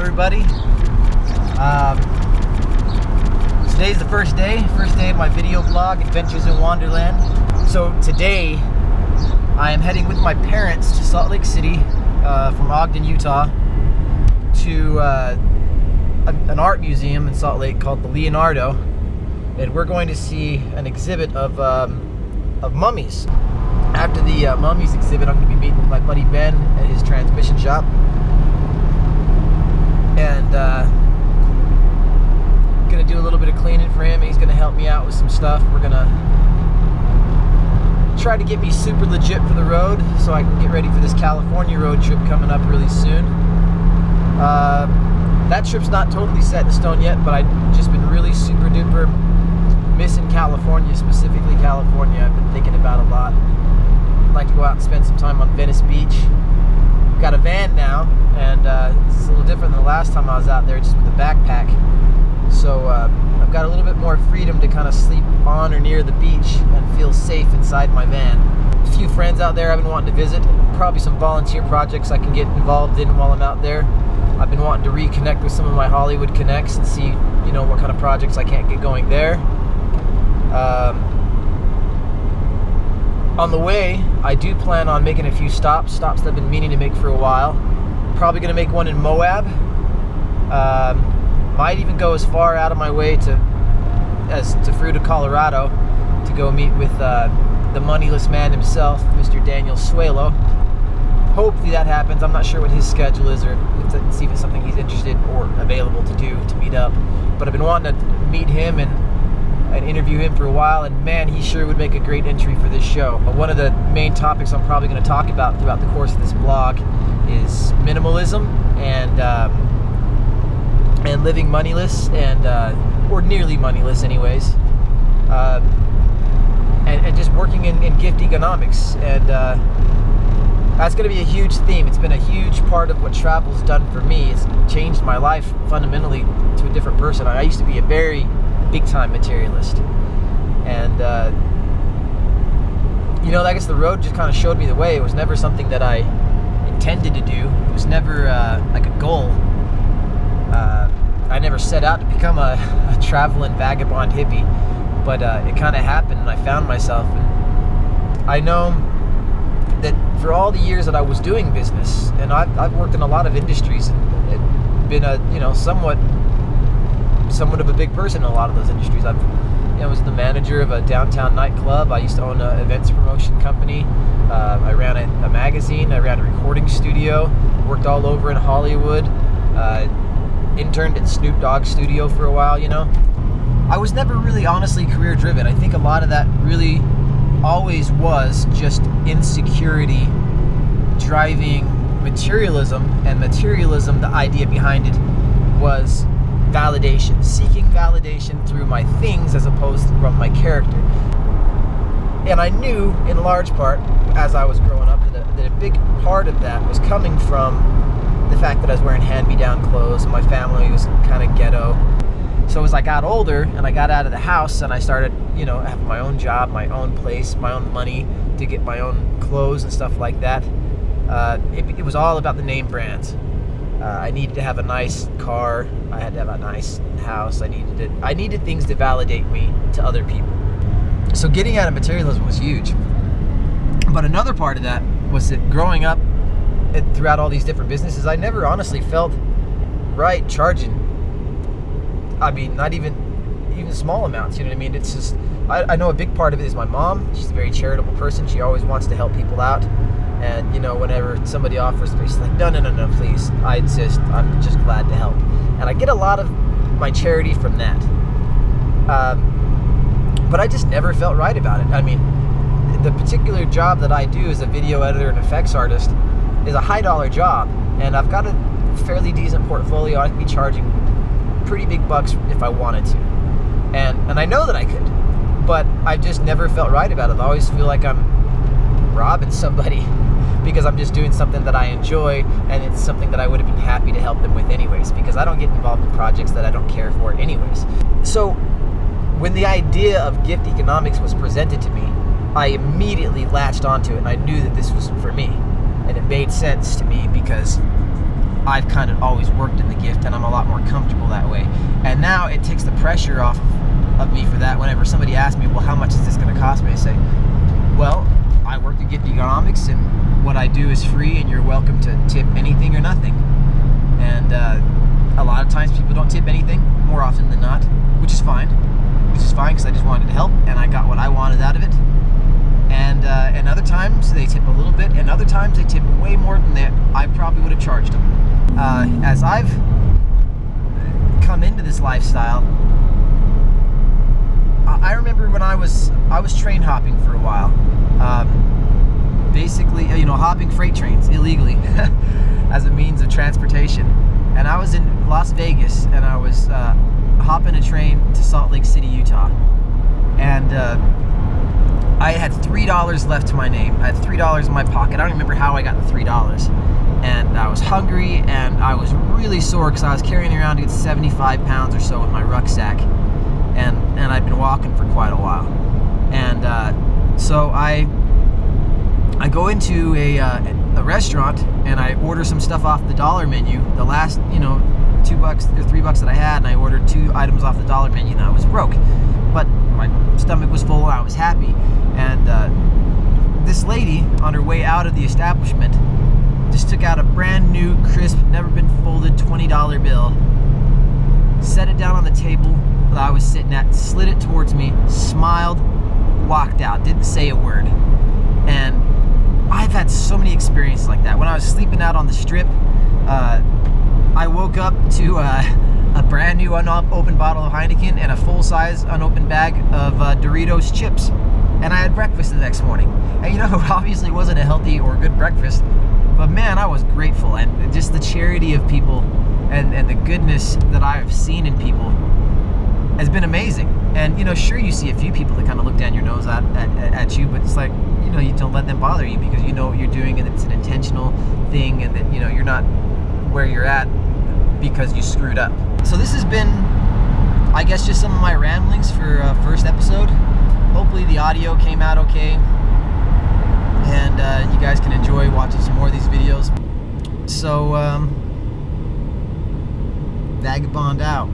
everybody. Today's the first day of my video blog, Adventures in Wonderland. So today, I am heading with my parents to Salt Lake City from Ogden, Utah, to an art museum in Salt Lake called the Leonardo, and we're going to see an exhibit of mummies. After the mummies exhibit, I'm going to be meeting with my buddy Ben at his transmission shop, and going to do a little bit of cleaning for him, and he's going to help me out with some stuff. We're going to try to get me super legit for the road so I can get ready for this California road trip coming up really soon. That trip's not totally set in stone yet, but I've just been really super duper missing California, specifically California. I've been thinking about a lot. I'd like to go out and spend some time on Venice Beach. I've got a van now, and it's a little different than the last time I was out there, just with a backpack. So I've got a little bit more freedom to kind of sleep on or near the beach and feel safe inside my van. A few friends out there I've been wanting to visit, probably some volunteer projects I can get involved in while I'm out there. I've been wanting to reconnect with some of my Hollywood connects and see, what kind of projects I can't get going there. On the way, I do plan on making a few stops that I've been meaning to make for a while. Probably going to make one in Moab. Might even go as far out of my way to Fruita, Colorado, to go meet with the moneyless man himself, Mr. Daniel Suelo. Hopefully that happens. I'm not sure what his schedule is, or see if it's something he's interested or available to do to meet up. But I've been wanting to meet him and interview him for a while, and man, he sure would make a great entry for this show. One of the main topics I'm probably going to talk about throughout the course of this blog is minimalism and living moneyless, or nearly moneyless anyways, and just working in gift economics, and that's going to be a huge theme. It's been a huge part of what travel's done for me. It's changed my life fundamentally to a different person. I used to be a very big-time materialist, and I guess the road just kind of showed me the way. It was never something that I intended to do. It was never like a goal. I never set out to become a traveling vagabond hippie, but it kind of happened, and I found myself. And I know that for all the years that I was doing business, and I've worked in a lot of industries and been a somewhat of a big person in a lot of those industries. I was the manager of a downtown nightclub. I used to own an events promotion company. I ran a magazine. I ran a recording studio. Worked all over in Hollywood. Interned at Snoop Dogg's studio for a while. I was never really honestly career driven. I think a lot of that really always was just insecurity driving materialism, and materialism, the idea behind it was validation, seeking validation through my things as opposed to from my character. And I knew in large part as I was growing up that a big part of that was coming from the fact that I was wearing hand-me-down clothes and my family was kind of ghetto. So as I got older and I got out of the house and I started, having my own job, my own place, my own money to get my own clothes and stuff like that, it was all about the name brands. I needed to have a nice car. I had to have a nice house. I needed things to validate me to other people. So getting out of materialism was huge. But another part of that was that growing up throughout all these different businesses, I never honestly felt right charging. I mean, not even small amounts, you know what I mean? It's just, I know a big part of it is my mom. She's a very charitable person. She always wants to help people out. And, whenever somebody offers me, she's like, no, please. I insist. I'm just glad to help. And I get a lot of my charity from that. But I just never felt right about it. I mean, the particular job that I do as a video editor and effects artist is a high-dollar job. And I've got a fairly decent portfolio. I could be charging pretty big bucks if I wanted to. And I know that I could. But I just never felt right about it. I always feel like I'm robbing somebody because I'm just doing something that I enjoy, and it's something that I would have been happy to help them with anyways, because I don't get involved in projects that I don't care for anyways. So when the idea of gift economics was presented to me, I immediately latched onto it, and I knew that this was for me. And it made sense to me because I've kind of always worked in the gift, and I'm a lot more comfortable that way. And now it takes the pressure off of me for that. Whenever somebody asks me, well, how much is this going to cost me? I say, well, I work at Gift Economics, and what I do is free, and you're welcome to tip anything or nothing. And a lot of times people don't tip anything, more often than not, which is fine because I just wanted to help, and I got what I wanted out of it. And other times they tip a little bit, and other times they tip way more than I probably would have charged them. As I've come into this lifestyle, I remember when I was train hopping for a while, basically, hopping freight trains illegally as a means of transportation. And I was in Las Vegas, and I was hopping a train to Salt Lake City, Utah, and I had $3 left to my name. I had $3 in my pocket. I don't remember how I got the $3. And I was hungry, and I was really sore because I was carrying around 75 pounds or so in my rucksack. And I'd been walking for quite a while. And so I go into a restaurant, and I order some stuff off the dollar menu. The last, $2 or $3 that I had, and I ordered 2 items off the dollar menu, and I was broke. But my stomach was full, and I was happy. And this lady, on her way out of the establishment, just took out a brand new, crisp, never been folded $20 bill, set it down on the table that I was sitting at, slid it towards me, smiled, walked out, didn't say a word. And I've had so many experiences like that. When I was sleeping out on the strip, I woke up to a brand new unopened bottle of Heineken and a full-size unopened bag of Doritos chips. And I had breakfast the next morning. And obviously it wasn't a healthy or good breakfast, but man, I was grateful. And just the charity of people and the goodness that I've seen in people has been amazing. And sure, you see a few people that kind of look down your nose at you, but it's like, you don't let them bother you, because you know what you're doing, and it's an intentional thing, and that you're not where you're at because you screwed up. So this has been, I guess, just some of my ramblings for first episode. Hopefully the audio came out okay, and you guys can enjoy watching some more of these videos. So Vagabond out.